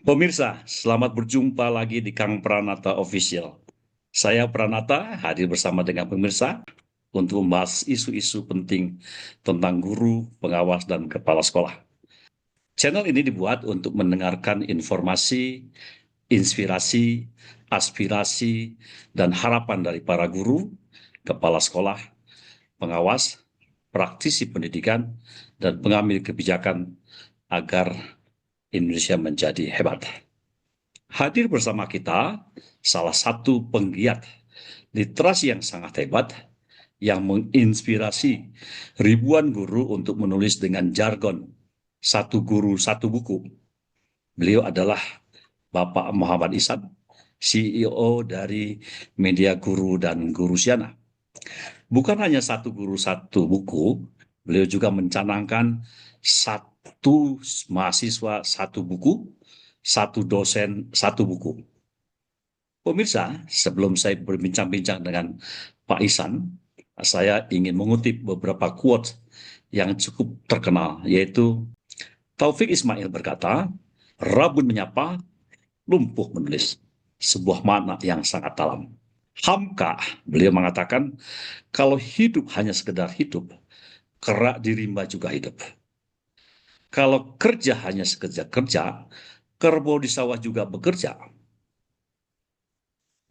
Pemirsa, selamat berjumpa lagi di Kang Pranata Official. Saya Pranata hadir bersama dengan pemirsa untuk membahas isu-isu penting tentang guru, pengawas, dan kepala sekolah. Channel ini dibuat untuk mendengarkan informasi, inspirasi, aspirasi, dan harapan dari para guru, kepala sekolah, pengawas, praktisi pendidikan, dan pengambil kebijakan agar Indonesia menjadi hebat. Hadir bersama kita salah satu penggiat literasi yang sangat hebat yang menginspirasi ribuan guru untuk menulis dengan jargon satu guru satu buku. Beliau adalah Bapak Muhammad Ihsan, CEO dari Media Guru dan Guru Siana. Bukan hanya satu guru satu buku, beliau juga mencanangkan satu mahasiswa satu buku, satu dosen satu buku. Pemirsa, sebelum saya berbincang-bincang dengan Pak Ihsan, saya ingin mengutip beberapa quote yang cukup terkenal, yaitu Taufik Ismail berkata, Rabun menyapa, lumpuh menulis. Sebuah makna yang sangat dalam. Hamka, beliau mengatakan, kalau hidup hanya sekedar hidup, kerak di rimba juga hidup. Kalau kerja hanya sekedar kerja, kerbau di sawah juga bekerja.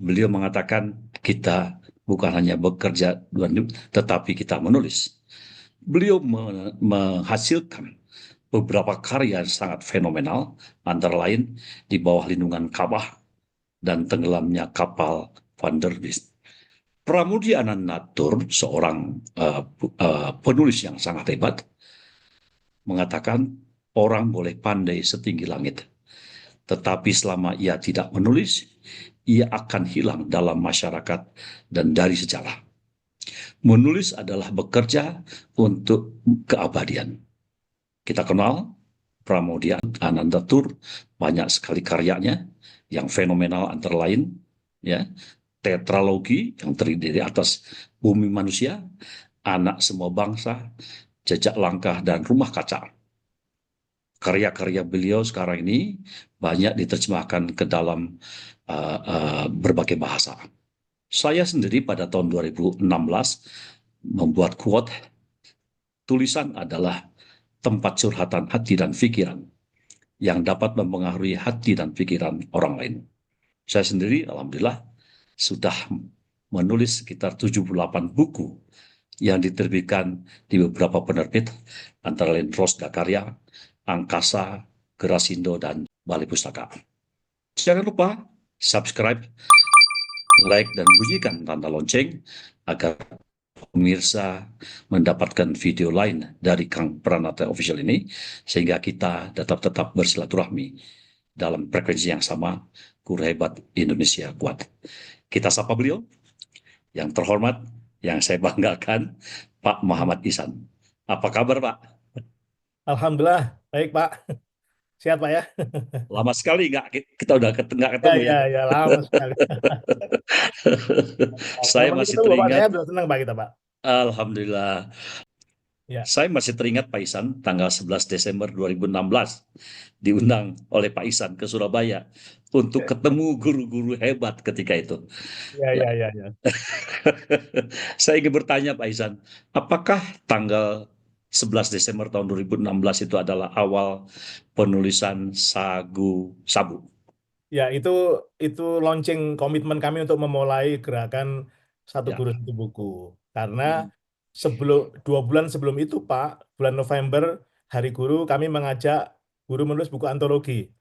Beliau mengatakan kita bukan hanya bekerja, tetapi kita menulis. Beliau menghasilkan beberapa karya yang sangat fenomenal, antara lain Di Bawah Lindungan Ka'bah dan Tenggelamnya Kapal Van der Wist. Pramudia Anandatur, seorang penulis yang sangat hebat, mengatakan orang boleh pandai setinggi langit, tetapi selama ia tidak menulis, ia akan hilang dalam masyarakat dan dari sejarah. Menulis adalah bekerja untuk keabadian. Kita kenal Pramodia Anandatur, banyak sekali karyanya yang fenomenal, antara lain ya tetralogi yang terdiri atas Bumi Manusia, Anak Semua Bangsa, Jejak Langkah, dan Rumah Kaca. Karya-karya beliau sekarang ini banyak diterjemahkan ke dalam berbagai bahasa. Saya sendiri pada tahun 2016 membuat quote, tulisan adalah tempat curhatan hati dan pikiran yang dapat mempengaruhi hati dan pikiran orang lain. Saya sendiri, alhamdulillah, sudah menulis sekitar 78 buku yang diterbitkan di beberapa penerbit, antara lain Rosda Karya, Angkasa, Gerasindo, dan Balai Pustaka. Jangan lupa subscribe, like, dan bunyikan tanda lonceng agar pemirsa mendapatkan video lain dari Kang Pranata Official ini, sehingga kita tetap bersilaturahmi dalam frekuensi yang sama. Guru hebat Indonesia kuat. Kita sapa beliau yang terhormat, yang saya banggakan, Pak Muhammad Ihsan. Apa kabar, Pak? Alhamdulillah, baik Pak. Sehat Pak ya? Lama sekali kita udah nggak Ya, ketemu ya. ya, ya, lama sekali. Saya Walaupun masih ketemu Bapak teringat, sehat, sudah senang Pak kita Pak. Alhamdulillah, Ya, saya masih teringat Pak Ihsan, tanggal 11 Desember 2016, diundang oleh Pak Ihsan ke Surabaya untuk ketemu guru-guru hebat ketika itu. ya, Lah, ya, ya, ya. saya ingin bertanya Pak Ihsan, apakah tanggal 11 Desember tahun 2016 itu adalah awal penulisan Sagu Sabu? Ya, itu launching komitmen kami untuk memulai gerakan satu Ya. guru satu buku. Karena Hmm. 2 bulan sebelum itu Pak, bulan November Hari Guru, kami mengajak guru menulis buku antologi.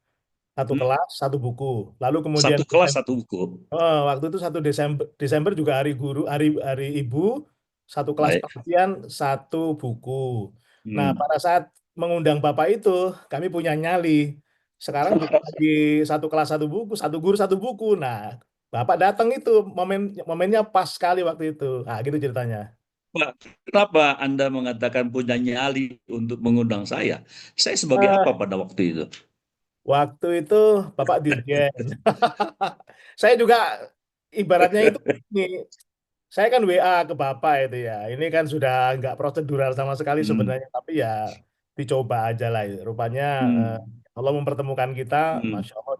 Satu Hmm. kelas, satu buku. Lalu kemudian Satu kelas satu buku. Waktu itu 1 Desember, Desember juga hari guru, hari ibu, satu kelas Baik. pengajian, satu buku. Nah, Hmm. pada saat mengundang Bapak itu, kami punya nyali. Sekarang bukan lagi satu kelas satu buku, satu guru satu buku. Nah, Bapak datang itu momennya pas sekali waktu itu. Nah, gitu ceritanya. Pak, kenapa Anda mengatakan punya nyali untuk mengundang saya? Saya sebagai apa Eh, pada waktu itu? Waktu itu Bapak Dirjen. Saya juga ibaratnya itu ini. Saya kan WA ke Bapak itu ya. Ini kan sudah nggak prosedural sama sekali Hmm. sebenarnya, tapi ya dicoba aja lah. Rupanya Hmm. Allah mempertemukan kita, Hmm. Masya Allah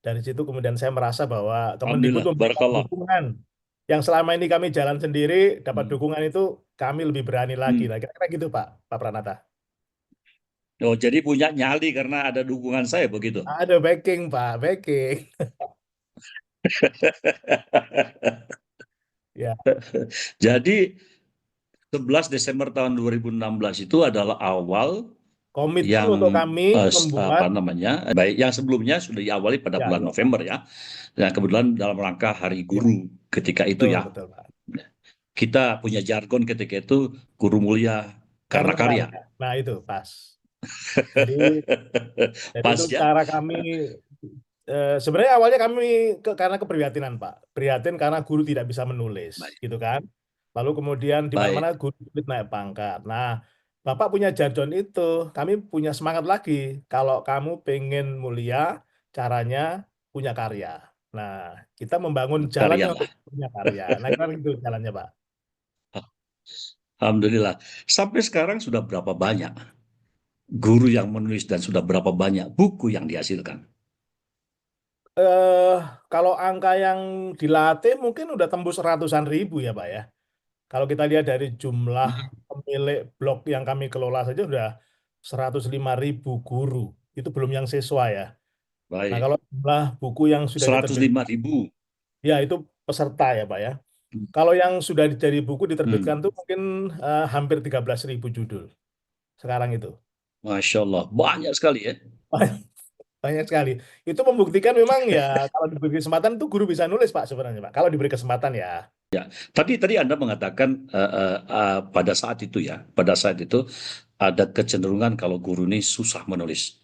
dari situ kemudian saya merasa bahwa Kemendikbud Alhamdulillah, memberikan barakallah. dukungan yang selama ini kami jalan sendiri, dapat Hmm. dukungan itu kami lebih berani lagi. Hmm. Nah, kira-kira gitu Pak Pranata. Oh, jadi punya nyali karena ada dukungan saya begitu. Ada backing Pak, backing. Ya, Jadi 11 Desember tahun 2016 itu adalah awal komitmen yang untuk kami membuat, apa namanya, baik yang sebelumnya sudah diawali pada ya, bulan ya, November ya. Nah, kebetulan dalam rangka Hari ya, Guru ketika itu betul, ya. betul Pak. Kita punya jargon ketika itu guru mulia karena Karena karya. karya. Nah, itu pas. Jadi, jadi itu Pas ya. cara kami sebenarnya awalnya kami karena keprihatinan Pak, prihatin karena guru tidak bisa menulis, Baik. gitu kan. Lalu kemudian di mana-mana Baik. guru sulit naik pangkat. Nah, Bapak punya jargon itu, kami punya semangat lagi. Kalau kamu pengen mulia, caranya punya karya. Nah, kita membangun jalannya Karya lah. untuk punya karya. Nah, kira itu jalannya Pak. Alhamdulillah. Sampai sekarang sudah berapa banyak guru yang menulis dan sudah berapa banyak buku yang dihasilkan? Eh, Kalau angka yang dilatih mungkin udah tembus ratusan ribu ya Pak ya. Kalau kita lihat dari jumlah Hmm. pemilik blog yang kami kelola saja udah 105.000 guru. Itu belum yang siswa ya. Nah, Baik. kalau jumlah buku yang sudah 105.000. ya itu peserta ya Pak ya. Kalau yang sudah jadi buku diterbitkan Hmm. tuh mungkin hampir 13.000 judul sekarang itu. Masya Allah. Banyak sekali ya. Banyak sekali. Itu membuktikan memang ya kalau diberi kesempatan tuh guru bisa nulis Pak sebenarnya Pak. Kalau diberi kesempatan ya. Tadi Anda mengatakan pada saat itu ya, pada saat itu ada kecenderungan kalau guru ini susah menulis.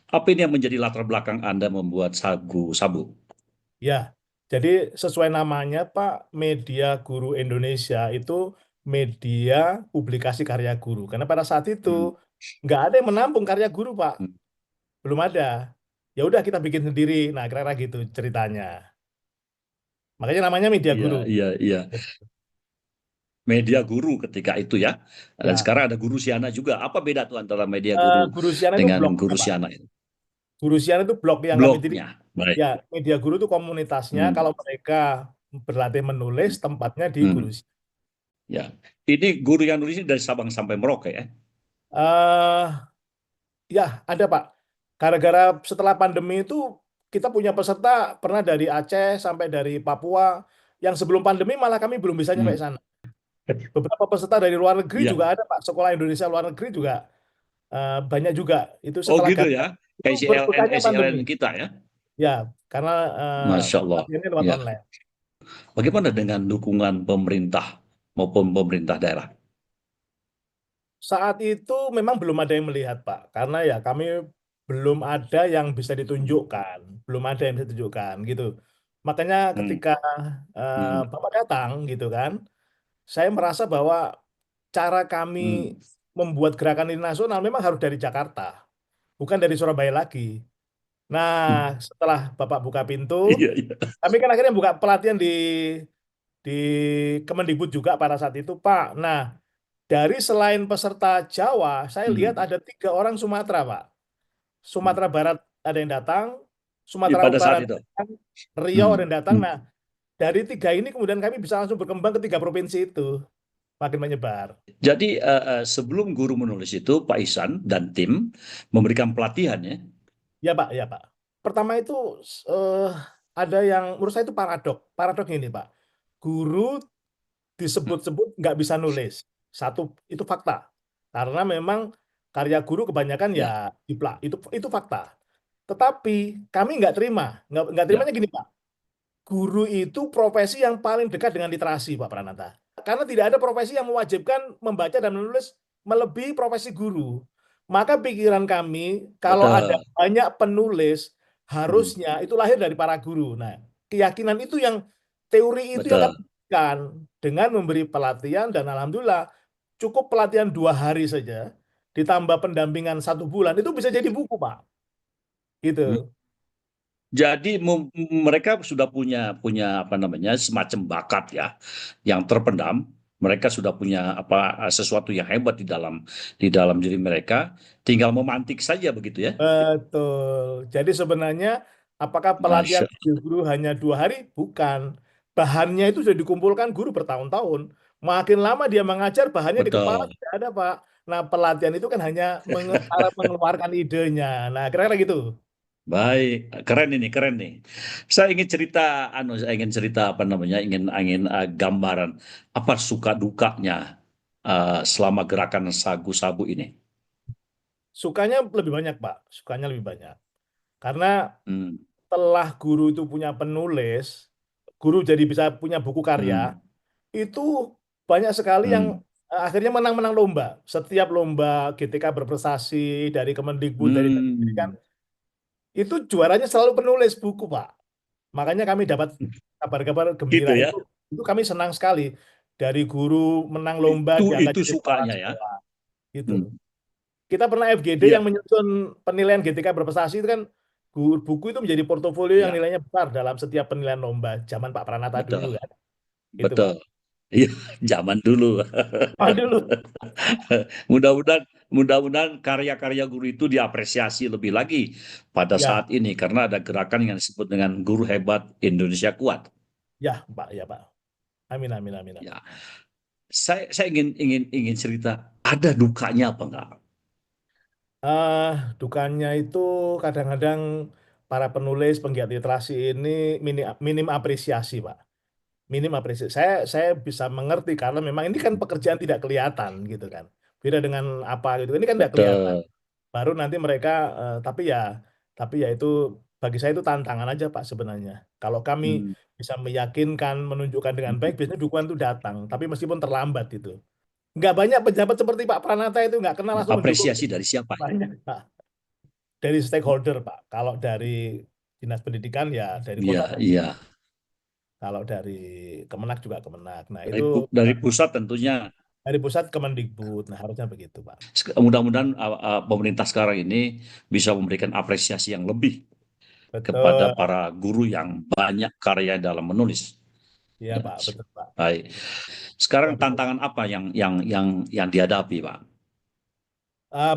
Apa ini yang menjadi latar belakang Anda membuat Sagu Sabu? Ya, jadi sesuai namanya Pak, Media Guru Indonesia itu media publikasi karya guru. Karena pada saat itu Hmm. nggak ada yang menampung karya guru Pak, Hmm. belum ada. Ya udah kita bikin sendiri. Nah, kira-kira gitu ceritanya. Makanya namanya Media Iya, Guru. iya, iya. Media guru ketika itu ya. Dan Ya, sekarang ada guru Siana juga. Apa beda tuh antara media guru Guru Siana itu dengan blognya guru Pak. Siana itu? Guru Siana itu blog yang kami jadi. Blognya. Baik. Ya, Media Guru itu komunitasnya. Hmm. Kalau mereka berlatih menulis, tempatnya di Guru Hmm. Siana. Ya. Ini guru yang nulis ini dari Sabang sampai Merauke ya. Eh, Ya, ada Pak. Gara-gara setelah pandemi itu kita punya peserta pernah dari Aceh sampai dari Papua. Yang sebelum pandemi malah kami belum bisa nyampe Hmm. sana. Beberapa peserta dari luar negeri juga Ya. ada Pak. Sekolah Indonesia luar negeri juga banyak juga. Itu Oh setelah gitu ya. itu berbukannya pandemi. SILN kita ya. Ya, karena Masya Allah. pelatihannya lewat Ya. online. Bagaimana dengan dukungan pemerintah maupun pemerintah daerah? Saat itu memang belum ada yang melihat Pak. Karena ya kami belum ada yang bisa Hmm. ditunjukkan. Belum ada yang bisa ditunjukkan gitu. Makanya Hmm. ketika Hmm. Bapak datang gitu kan, saya merasa bahwa cara kami Hmm. membuat gerakan ini nasional memang harus dari Jakarta, bukan dari Surabaya lagi. Nah, Hmm. setelah Bapak buka pintu, Iya, iya. kami kan akhirnya buka pelatihan di Kemendikbud juga pada saat itu, Pak. Nah, dari selain peserta Jawa, saya lihat Hmm. ada 3 orang Sumatera, Pak. Sumatera Barat ada yang datang, Iya, Sumatera pada Utara saat ada itu. yang datang, Riau Hmm. ada yang datang. Hmm. Nah, dari 3 ini kemudian kami bisa langsung berkembang ke 3 provinsi itu, makin menyebar. Jadi sebelum guru menulis itu Pak Ihsan dan tim memberikan pelatihan ya. Ya Pak, ya Pak. Pertama itu eh, ada yang menurut saya itu paradok. Paradok ini Pak. Guru Hmm. disebut-sebut nggak bisa nulis. Satu itu fakta. Karena memang karya guru kebanyakan ya Ya, diplak. Itu fakta. Tetapi kami nggak terima. Nggak ya, terimanya gini Pak. Guru itu profesi yang paling dekat dengan literasi Pak Pranata. Karena tidak ada profesi yang mewajibkan membaca dan menulis melebihi profesi guru. Maka pikiran kami, kalau ada betul. banyak penulis, Hmm. harusnya itu lahir dari para guru. Nah, keyakinan itu yang, teori itu yang kami Betul. berikan dengan memberi pelatihan, dan alhamdulillah cukup pelatihan 2 hari saja, ditambah pendampingan 1 bulan, itu bisa jadi buku, Pak. Hmm. Gitu. Jadi mereka sudah punya punya apa namanya semacam bakat ya yang terpendam. Mereka sudah punya sesuatu yang hebat di dalam diri mereka, tinggal memantik saja begitu ya. Betul. Jadi sebenarnya apakah pelatihan Masya, guru hanya 2 hari? Bukan. Bahannya itu sudah dikumpulkan guru bertahun-tahun. Makin lama dia mengajar, bahannya di kepala betul. tidak ada, Pak. Nah, pelatihan itu kan hanya cara mengeluarkan idenya. Nah, kira-kira gitu. Baik, keren ini, keren nih. Saya ingin cerita apa namanya, ingin gambaran apa suka dukanya selama gerakan sagu-sabu ini. Sukanya lebih banyak, Pak. Sukanya lebih banyak. Karena Hmm, setelah guru itu punya penulis, guru jadi bisa punya buku karya, hmm, itu banyak sekali yang hmm, akhirnya menang-menang lomba. Setiap lomba GTK berprestasi dari Kemendikbud, dari Dinas Pendidikan, hmm. itu juaranya selalu penulis buku, Pak. Makanya kami dapat kabar-kabar Gitu gembira ya. itu kami senang sekali. Dari guru menang lomba diangkat Itu jadi kepala sukanya ya. sekolah. Gitu. Hmm. Kita pernah FGD yang Iya, menyusun penilaian GTK berprestasi itu kan buku itu menjadi portofolio yang iya, nilainya besar dalam setiap penilaian lomba zaman Pak Pranata dulu betul, kan. Itu, Pak. betul. Iya, zaman dulu. Ah, dulu. Mudah-mudahan mudah-mudahan karya-karya guru itu diapresiasi lebih lagi pada Ya, saat ini karena ada gerakan yang disebut dengan Guru Hebat Indonesia Kuat. ya, Pak, ya, Pak. Amin, amin, amin, amin. Ya, saya ingin cerita ada dukanya apa enggak? Ah, dukanya itu kadang-kadang para penulis penggiat literasi ini minim, minim apresiasi, Pak. Minim apresiasi. Saya bisa mengerti karena memang ini kan pekerjaan tidak kelihatan gitu kan. Beda dengan apa gitu. Ini kan tidak kelihatan. Betul. Baru nanti mereka tapi ya itu bagi saya itu tantangan aja Pak sebenarnya. Kalau kami Hmm. bisa meyakinkan, menunjukkan dengan baik, biasanya dukungan itu datang. Tapi meskipun terlambat itu. Nggak banyak pejabat seperti Pak Pranata itu nggak kenal langsung mendukung. Apresiasi dari siapa? Banyak Pak. Dari stakeholder Pak. Kalau dari Dinas Pendidikan ya dari kota. Iya, iya. Kalau dari Kemenak juga Kemenak. Nah Dari, itu dari pusat tentunya. dari pusat Kemendikbud. Nah harusnya begitu Pak. Mudah-mudahan pemerintah sekarang ini bisa memberikan apresiasi yang lebih kepada Betul. para guru yang banyak karya dalam menulis. Iya Ya, Pak, betul Pak. baik. Sekarang Ya, betul. tantangan apa yang dihadapi, Pak?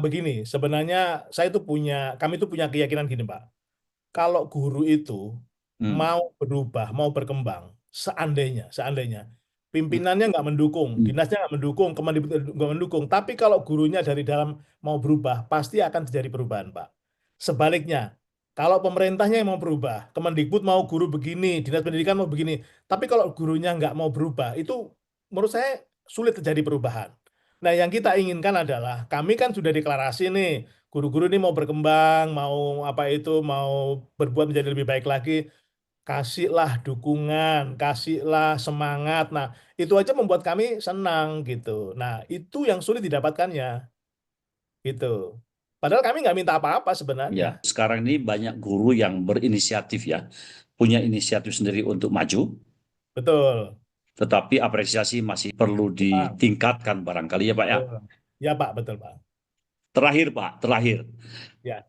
Begini, sebenarnya kami tuh punya keyakinan gini, Pak. Kalau guru itu Hmm, mau berubah, mau berkembang, seandainya hmm, pimpinannya nggak mendukung, hmm. dinasnya nggak mendukung, Kemendikbud nggak mendukung, tapi kalau gurunya dari dalam mau berubah, pasti akan terjadi perubahan, Pak. Sebaliknya, kalau pemerintahnya yang mau berubah, Kemendikbud mau guru begini, Dinas Pendidikan mau begini, tapi kalau gurunya nggak mau berubah, itu menurut saya sulit terjadi perubahan. Nah, yang kita inginkan adalah kami kan sudah deklarasi nih, guru-guru ini mau berkembang, mau apa itu, mau berbuat menjadi lebih baik lagi, kasihlah dukungan, kasihlah semangat. Nah, itu aja membuat kami senang gitu. Nah, itu yang sulit didapatkannya gitu. Padahal kami nggak minta apa-apa sebenarnya. Ya, sekarang ini banyak guru yang berinisiatif ya, punya inisiatif sendiri untuk maju, Betul. tetapi apresiasi masih perlu Pak. ditingkatkan barangkali ya, Pak ya. Betul. Ya, Pak, betul, Pak. Terakhir, Pak, terakhir. Ya,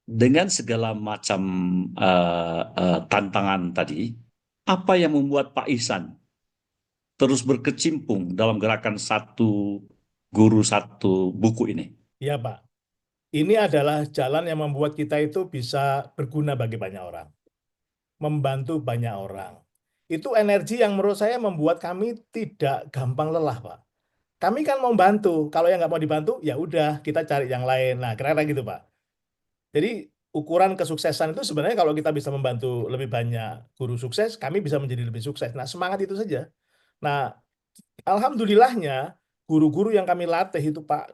Dengan segala macam tantangan tadi, apa yang membuat Pak Ihsan terus berkecimpung dalam gerakan satu guru satu buku ini? ya, Pak. Ini adalah jalan yang membuat kita itu bisa berguna bagi banyak orang, membantu banyak orang. Itu energi yang menurut saya membuat kami tidak gampang lelah, Pak. Kami kan mau bantu, kalau yang nggak mau dibantu, ya udah kita cari yang lain. Nah, kira-kira gitu, Pak. Jadi ukuran kesuksesan itu sebenarnya kalau kita bisa membantu lebih banyak guru sukses, kami bisa menjadi lebih sukses. Nah, semangat itu saja. Nah, alhamdulillahnya guru-guru yang kami latih itu Pak,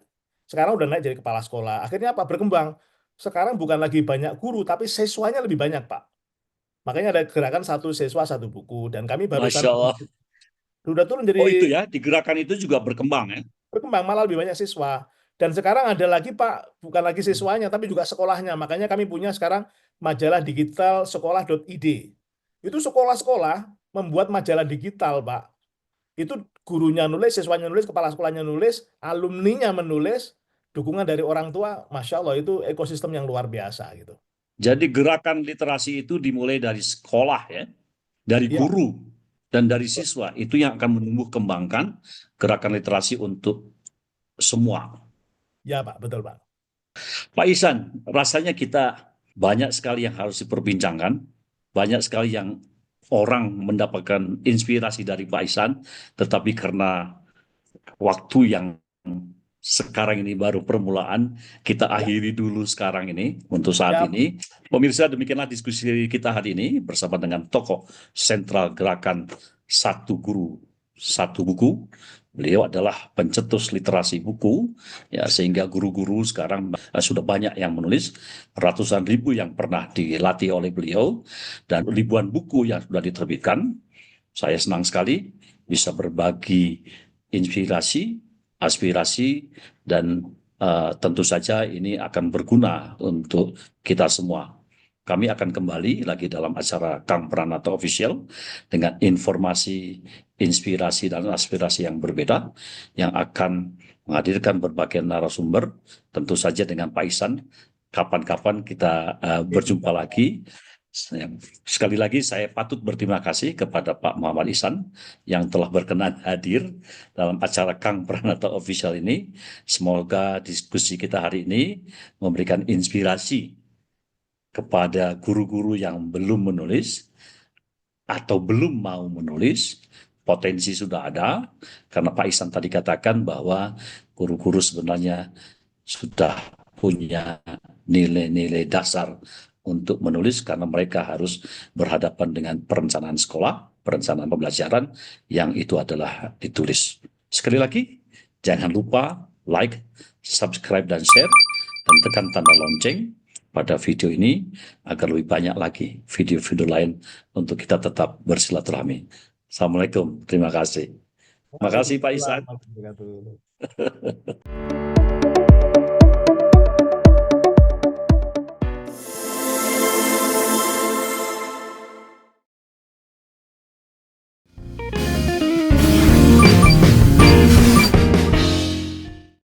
sekarang udah naik jadi kepala sekolah. Akhirnya apa? Berkembang. Sekarang bukan lagi banyak guru, tapi siswanya lebih banyak Pak. Makanya ada gerakan satu siswa satu buku. Dan kami barusan Masya Allah. sudah turun jadi Oh itu ya, di gerakan itu juga berkembang ya. berkembang malah lebih banyak siswa. Dan sekarang ada lagi Pak, bukan lagi siswanya, tapi juga sekolahnya. Makanya kami punya sekarang majalah digital sekolah.id. Itu sekolah-sekolah membuat majalah digital, Pak. Itu gurunya nulis, siswanya nulis, kepala sekolahnya nulis, alumninya menulis, dukungan dari orang tua, Masya Allah itu ekosistem yang luar biasa gitu. Jadi gerakan literasi itu dimulai dari sekolah ya, dari Ya, guru. Dan dari siswa itu yang akan menumbuh kembangkan gerakan literasi untuk semua. Ya Pak, betul Pak. Pak Ihsan, rasanya kita banyak sekali yang harus diperbincangkan, banyak sekali yang orang mendapatkan inspirasi dari Pak Ihsan, tetapi karena waktu yang sekarang ini baru permulaan, kita Ya, akhiri dulu sekarang ini untuk saat ya, ini. Pemirsa, demikianlah diskusi kita hari ini bersama dengan tokoh sentral gerakan Satu Guru Satu Buku. Beliau adalah pencetus literasi buku, ya, sehingga guru-guru sekarang sudah banyak yang menulis, ratusan ribu yang pernah dilatih oleh beliau, dan ribuan buku yang sudah diterbitkan. Saya senang sekali bisa berbagi inspirasi, aspirasi, dan tentu saja ini akan berguna untuk kita semua. Kami akan kembali lagi dalam acara Kang Pranata Official dengan informasi, inspirasi, dan aspirasi yang berbeda yang akan menghadirkan berbagai narasumber, tentu saja dengan Pak Ihsan. Kapan-kapan kita berjumpa lagi. Sekali lagi saya patut berterima kasih kepada Pak Muhammad Ihsan yang telah berkenan hadir dalam acara Kang Pranata Official ini. Semoga diskusi kita hari ini memberikan inspirasi kepada guru-guru yang belum menulis atau belum mau menulis. Potensi sudah ada, karena Pak Ihsan tadi katakan bahwa guru-guru sebenarnya sudah punya nilai-nilai dasar untuk menulis karena mereka harus berhadapan dengan perencanaan sekolah, perencanaan pembelajaran yang itu adalah ditulis. Sekali lagi, jangan lupa like, subscribe, dan share, dan tekan tanda lonceng pada video ini agar lebih banyak lagi video-video lain untuk kita tetap bersilaturahmi. Assalamualaikum, terima kasih. Terima kasih Pak Waalaikumsalam Ihsan. warahmatullahi wabarakatuh.